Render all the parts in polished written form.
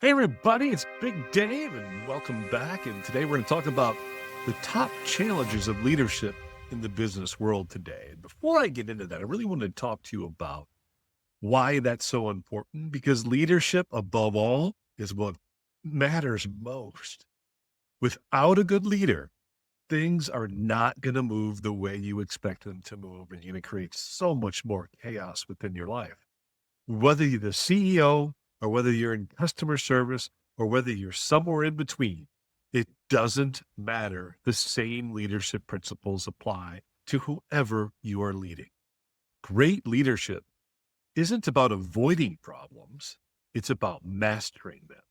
Hey everybody, it's Big Dave and welcome back. And today we're going to talk about the top challenges of leadership in the business world today. And before I get into that, I really want to talk to you about why that's so important, because leadership above all is what matters most. Without a good leader, things are not going to move the way you expect them to move, and you're going to create so much more chaos within your life. Whether you're the CEO or whether you're in customer service or whether you're somewhere in between, it doesn't matter. The same leadership principles apply to whoever you are leading. Great leadership isn't about avoiding problems. It's about mastering them.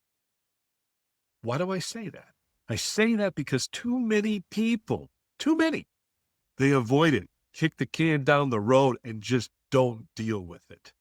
Why do I say that? I say that because too many people, they avoid it, kick the can down the road and just don't deal with it.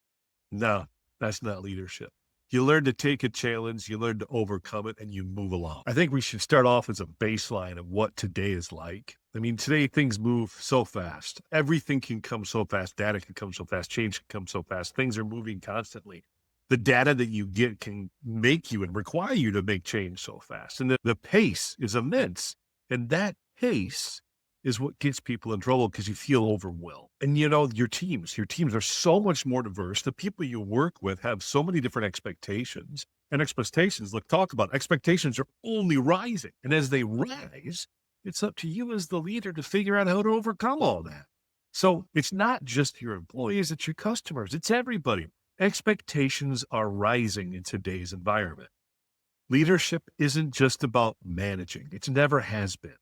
No, that's not leadership. You learn to take a challenge, you learn to overcome it, and you move along. I think we should start off as a baseline of what today is like. I mean, today things move so fast. Everything can come so fast. Data can come so fast. Change can come so fast. Things are moving constantly. The data that you get can make you and require you to make change so fast. And the pace is immense. And that pace is what gets people in trouble because you feel overwhelmed. And your teams are so much more diverse. The people you work with have so many different expectations, and expectations, talk about expectations are only rising. And as they rise, it's up to you as the leader to figure out how to overcome all that. So it's not just your employees, it's your customers, it's everybody. Expectations are rising in today's environment. Leadership isn't just about managing. It never has been.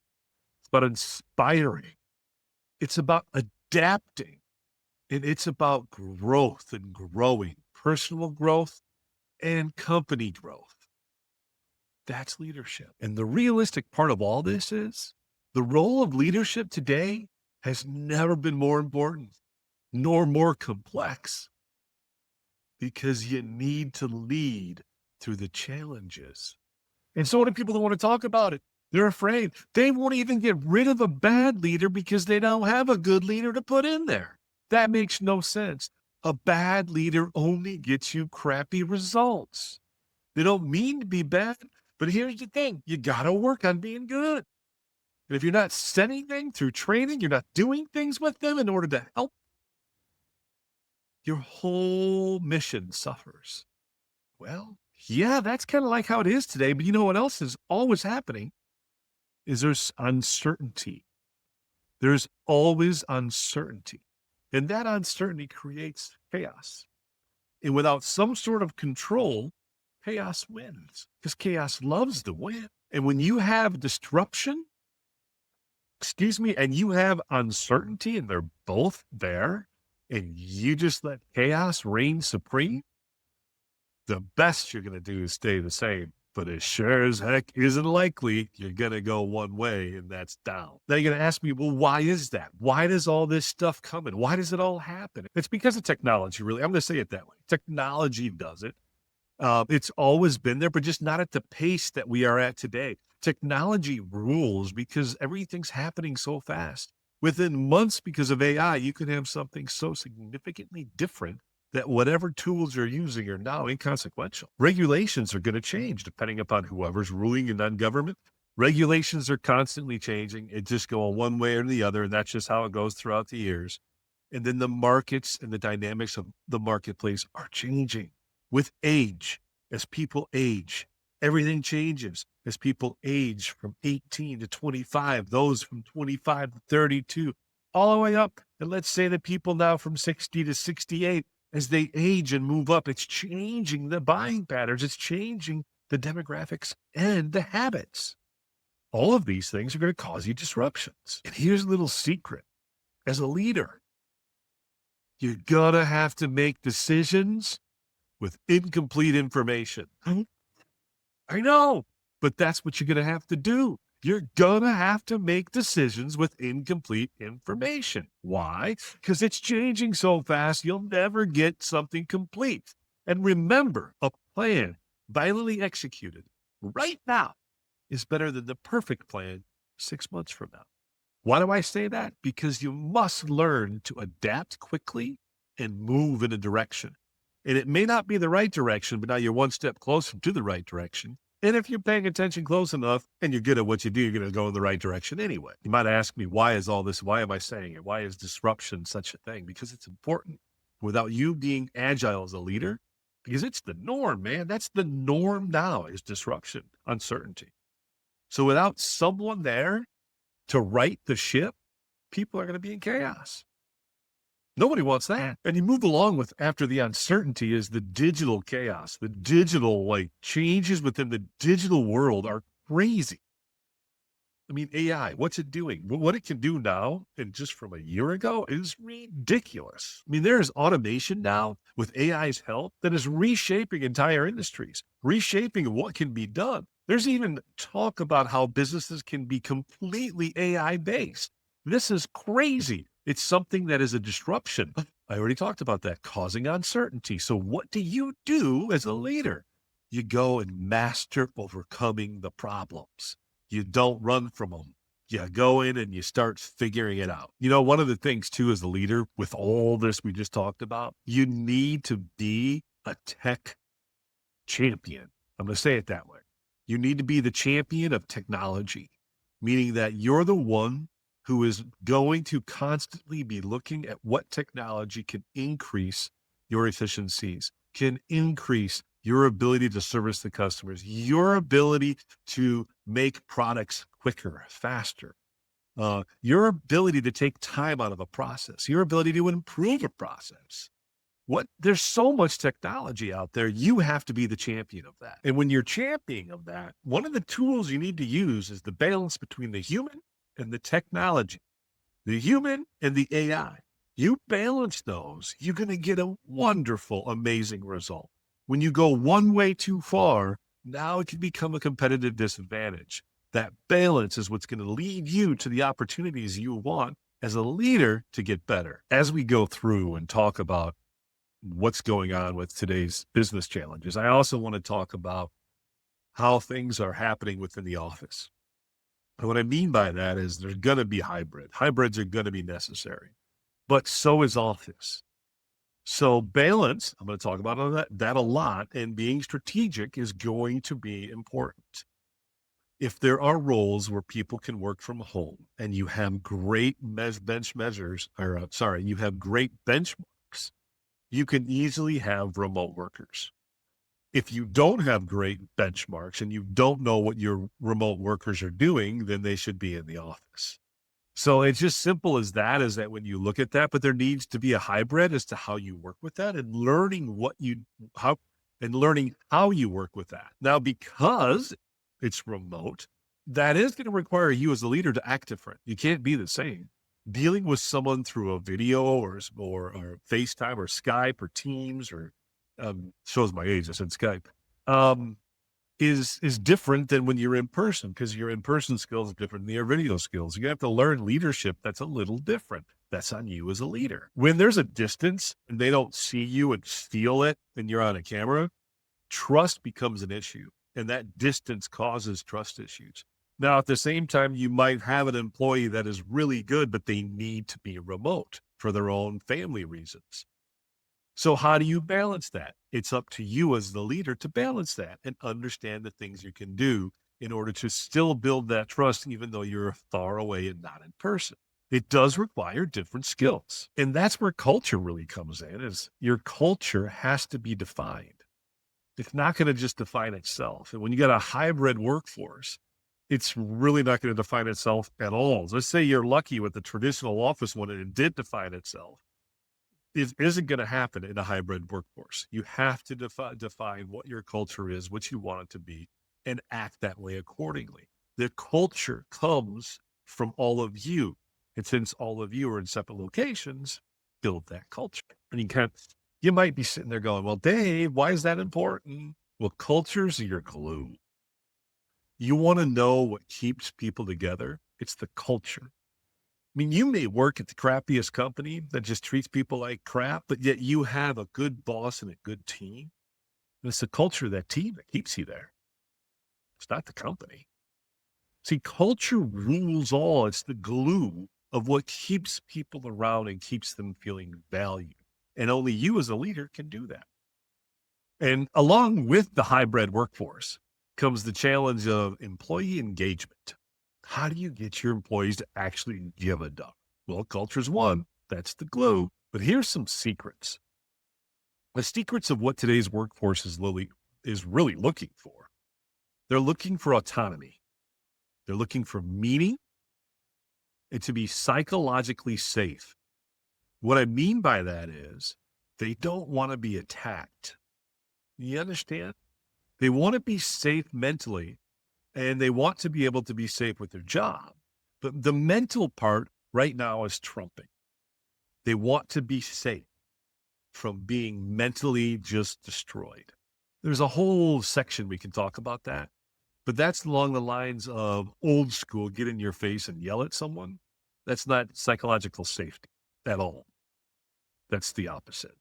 It's about inspiring. It's about adapting. And it's about growth and growing, personal growth and company growth. That's leadership. And the realistic part of all this is the role of leadership today has never been more important, nor more complex, because you need to lead through the challenges. And so many people don't want to talk about it. They're afraid. They won't even get rid of a bad leader because they don't have a good leader to put in there. That makes no sense. A bad leader only gets you crappy results. They don't mean to be bad, but here's the thing. You got to work on being good. And if you're not setting them through training, you're not doing things with them in order to help, your whole mission suffers. Well, yeah, that's kind of like how it is today. But you know what else is always happening is there's uncertainty. There's always uncertainty. And that uncertainty creates chaos. And without some sort of control, chaos wins because chaos loves to win. And when you have disruption, and you have uncertainty and they're both there, and you just let chaos reign supreme, the best you're going to do is stay the same. But it sure as heck isn't likely you're going to go one way, and that's down. Now you're going to ask me, well, why is that? Why does all this stuff come in? Why does it all happen? It's because of technology, really. I'm going to say it that way. Technology does it. It's always been there, but just not at the pace that we are at today. Technology rules because everything's happening so fast. Within months, because of AI, you can have something so significantly different that whatever tools you're using are now inconsequential. Regulations are going to change depending upon whoever's ruling in non-government. Regulations are constantly changing. It's just going one way or the other, and that's just how it goes throughout the years. And then the markets and the dynamics of the marketplace are changing with age. As people age, everything changes. As people age from 18 to 25, those from 25 to 32, all the way up. And let's say the people now from 60 to 68, as they age and move up, it's changing the buying patterns. It's changing the demographics and the habits. All of these things are going to cause you disruptions. And here's a little secret. As a leader, you're going to have to make decisions with incomplete information. I know, but that's what you're going to have to do. You're going to have to make decisions with incomplete information. Why? Because it's changing so fast, you'll never get something complete. And remember, a plan violently executed right now is better than the perfect plan 6 months from now. Why do I say that? Because you must learn to adapt quickly and move in a direction. And it may not be the right direction, but now you're one step closer to the right direction. And if you're paying attention close enough and you're good at what you do, you're going to go in the right direction anyway. You might ask me, why is all this? Why am I saying it? Why is disruption such a thing? Because it's important. Without you being agile as a leader, because it's the norm, man. That's the norm now, is disruption, uncertainty. So without someone there to right the ship, people are going to be in chaos. Nobody wants that. And you move along with, after the uncertainty, is the digital chaos. The digital changes within the digital world are crazy. I mean, AI, what's it doing? What it can do now, and just from a year ago, is ridiculous. I mean, there's automation now with AI's help that is reshaping entire industries, reshaping what can be done. There's even talk about how businesses can be completely AI based. This is crazy. It's something that is a disruption. I already talked about that, causing uncertainty. So what do you do as a leader? You go and master overcoming the problems. You don't run from them. You go in and you start figuring it out. You know, one of the things too, as a leader, with all this we just talked about, you need to be a tech champion. I'm going to say it that way. You need to be the champion of technology, meaning that you're the one who is going to constantly be looking at what technology can increase your efficiencies, can increase your ability to service the customers, your ability to make products quicker, faster, your ability to take time out of a process, your ability to improve a process. There's so much technology out there. You have to be the champion of that. And when you're championing of that, one of the tools you need to use is the balance between the human and the technology, the human and the AI. You balance those, you're going to get a wonderful, amazing result. When you go one way too far, now it can become a competitive disadvantage. That balance is what's going to lead you to the opportunities you want as a leader to get better. As we go through and talk about what's going on with today's business challenges, I also want to talk about how things are happening within the office. And what I mean by that is there's going to be hybrid. Hybrids are going to be necessary, but so is office. So balance, I'm going to talk about that a lot, and being strategic is going to be important. If there are roles where people can work from home and you have great you have great benchmarks, you can easily have remote workers. If you don't have great benchmarks and you don't know what your remote workers are doing, then they should be in the office. So it's just simple as that, is that when you look at that, but there needs to be a hybrid as to how you work with that, and learning how you work with that. Now, because it's remote, that is going to require you as a leader to act different. You can't be the same. Dealing with someone through a video or FaceTime or Skype or Teams or shows my age, I said Skype, is different than when you're in person, because your in-person skills are different than your video skills. You have to learn leadership that's a little different. That's on you as a leader. When there's a distance and they don't see you and feel it and you're on a camera, trust becomes an issue, and that distance causes trust issues. Now, at the same time, you might have an employee that is really good, but they need to be remote for their own family reasons. So how do you balance that? It's up to you as the leader to balance that and understand the things you can do in order to still build that trust, even though you're far away and not in person. It does require different skills. And that's where culture really comes in, is your culture has to be defined. It's not going to just define itself. And when you got a hybrid workforce, it's really not going to define itself at all. Let's say you're lucky with the traditional office one and it did define itself. It isn't going to happen in a hybrid workforce. You have to define what your culture is, what you want it to be, and act that way accordingly. The culture comes from all of you. And since all of you are in separate locations, build that culture. And you might be sitting there going, well, Dave, why is that important? Well, cultures are your glue. You want to know what keeps people together? It's the culture. I mean, you may work at the crappiest company that just treats people like crap, but yet you have a good boss and a good team. And it's the culture of that team that keeps you there. It's not the company. See, culture rules all. It's the glue of what keeps people around and keeps them feeling valued. And only you as a leader can do that. And along with the hybrid workforce comes the challenge of employee engagement. How do you get your employees to actually give a damn? Well, culture's one. That's the glue. But here's some secrets. The secrets of what today's workforce is really looking for. They're looking for autonomy. They're looking for meaning and to be psychologically safe. What I mean by that is they don't want to be attacked. You understand? They want to be safe mentally, and they want to be able to be safe with their job. But the mental part right now is trumping. They want to be safe from being mentally just destroyed. There's a whole section we can talk about that, but that's along the lines of old school, get in your face and yell at someone. That's not psychological safety at all. That's the opposite.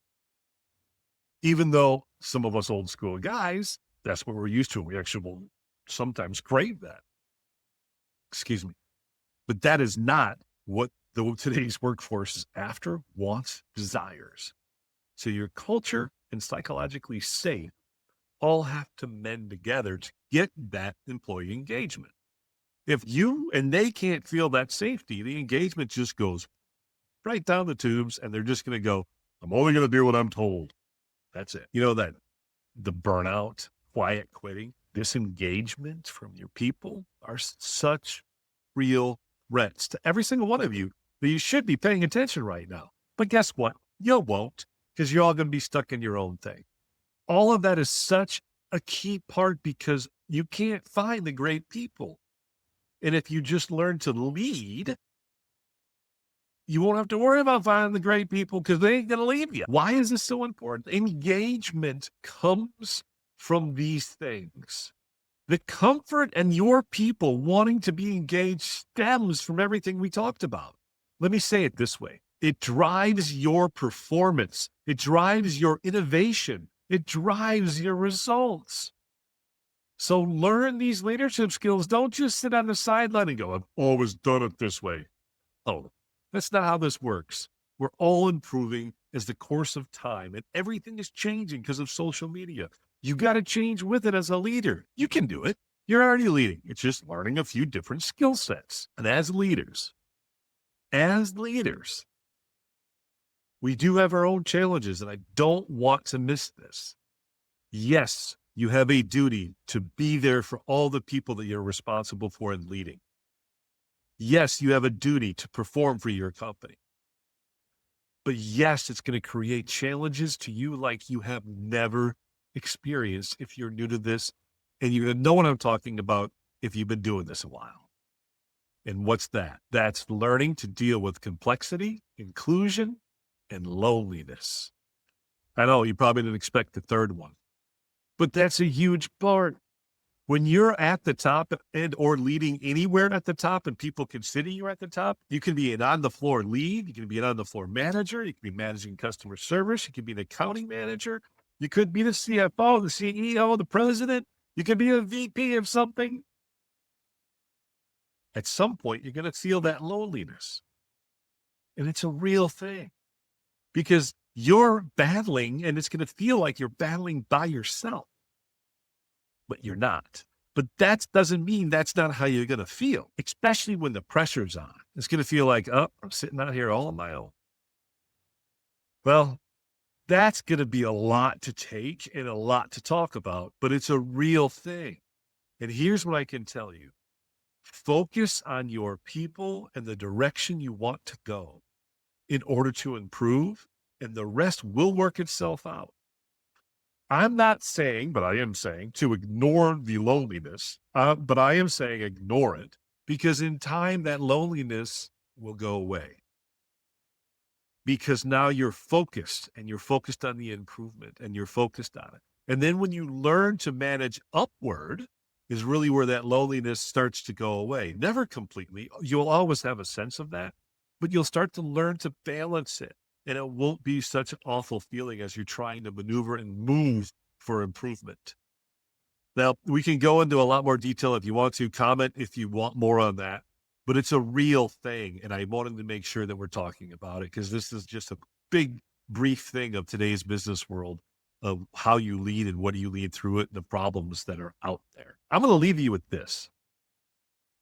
Even though some of us old school guys, that's what we're used to. We actually will sometimes crave that. Excuse me. But that is not what today's workforce is after, wants, desires. So your culture and psychologically safe all have to mend together to get that employee engagement. If you and they can't feel that safety, the engagement just goes right down the tubes, and they're just going to go, I'm only going to do what I'm told. That's it. You know, that the burnout, quiet quitting, disengagement from your people are such real threats to every single one of you that you should be paying attention right now. But guess what? You won't, because you're all going to be stuck in your own thing. All of that is such a key part because you can't find the great people. And if you just learn to lead, you won't have to worry about finding the great people because they ain't going to leave you. Why is this so important? Engagement comes from these things. The comfort and your people wanting to be engaged stems from everything we talked about. Let me say it this way. It drives your performance. It drives your innovation. It drives your results. So learn these leadership skills. Don't just sit on the sideline and go, I've always done it this way. Oh, that's not how this works. We're all improving as the course of time, and everything is changing because of social media. You got to change with it as a leader. You can do it. You're already leading. It's just learning a few different skill sets. And as leaders, we do have our own challenges, and I don't want to miss this. Yes, you have a duty to be there for all the people that you're responsible for and leading. Yes, you have a duty to perform for your company. But yes, it's going to create challenges to you like you have never experienced if you're new to this. And you're going to know what I'm talking about if you've been doing this a while. And what's that? That's learning to deal with complexity, inclusion, and loneliness. I know you probably didn't expect the third one, but that's a huge part. When you're at the top and or leading anywhere at the top and people consider you at the top, you can be an on-the-floor lead. You can be an on-the-floor manager. You can be managing customer service. You can be an accounting manager. You could be the CFO, the CEO, the president. You could be a VP of something. At some point, you're going to feel that loneliness. And it's a real thing because you're battling, and it's going to feel like you're battling by yourself. But you're not. But that doesn't mean that's not how you're going to feel, especially when the pressure's on. It's going to feel like, oh, I'm sitting out here all on my own. Well, that's going to be a lot to take and a lot to talk about, but it's a real thing. And here's what I can tell you. Focus on your people and the direction you want to go in order to improve, and the rest will work itself out. I'm not saying, but I am saying to ignore the loneliness, but I am saying ignore it because in time that loneliness will go away because now you're focused and you're focused on the improvement and you're focused on it. And then when you learn to manage upward is really where that loneliness starts to go away. Never completely. You'll always have a sense of that, but you'll start to learn to balance it. And it won't be such an awful feeling as you're trying to maneuver and move for improvement. Now, we can go into a lot more detail if you want to. Comment if you want more on that. But it's a real thing, and I wanted to make sure that we're talking about it because this is just a big, brief thing of today's business world of how you lead and what do you lead through it and the problems that are out there. I'm going to leave you with this.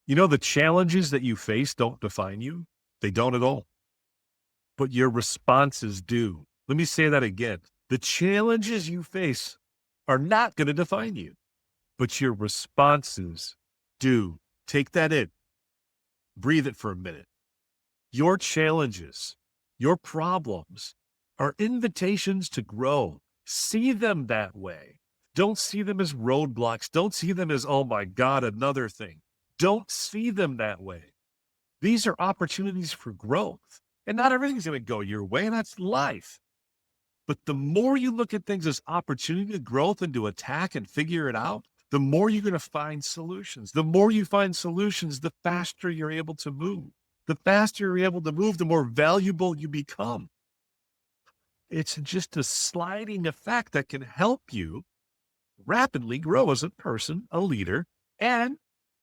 The challenges that you face don't define you. They don't at all. But your responses do. Let me say that again. The challenges you face are not going to define you, but your responses do. Take that in. Breathe it for a minute. Your challenges, your problems are invitations to grow. See them that way. Don't see them as roadblocks. Don't see them as, oh my God, another thing. Don't see them that way. These are opportunities for growth. And not everything's going to go your way, and that's life. But the more you look at things as opportunity to growth and to attack and figure it out, the more you're going to find solutions. The more you find solutions, the faster you're able to move. The faster you're able to move, the more valuable you become. It's just a sliding effect that can help you rapidly grow as a person, a leader, and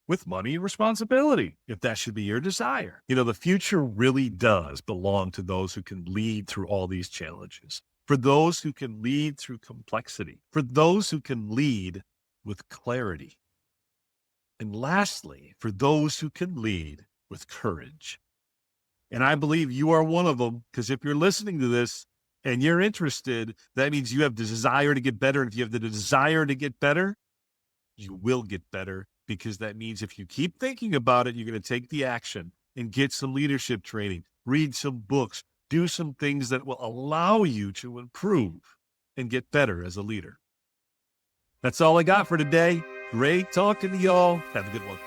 with money and responsibility, if that should be your desire. The future really does belong to those who can lead through all these challenges, for those who can lead through complexity, for those who can lead with clarity. And lastly, for those who can lead with courage. And I believe you are one of them, because if you're listening to this and you're interested, that means you have the desire to get better. And if you have the desire to get better, you will get better, because that means if you keep thinking about it, you're going to take the action and get some leadership training, read some books, do some things that will allow you to improve and get better as a leader. That's all I got for today. Great talking to y'all. Have a good one.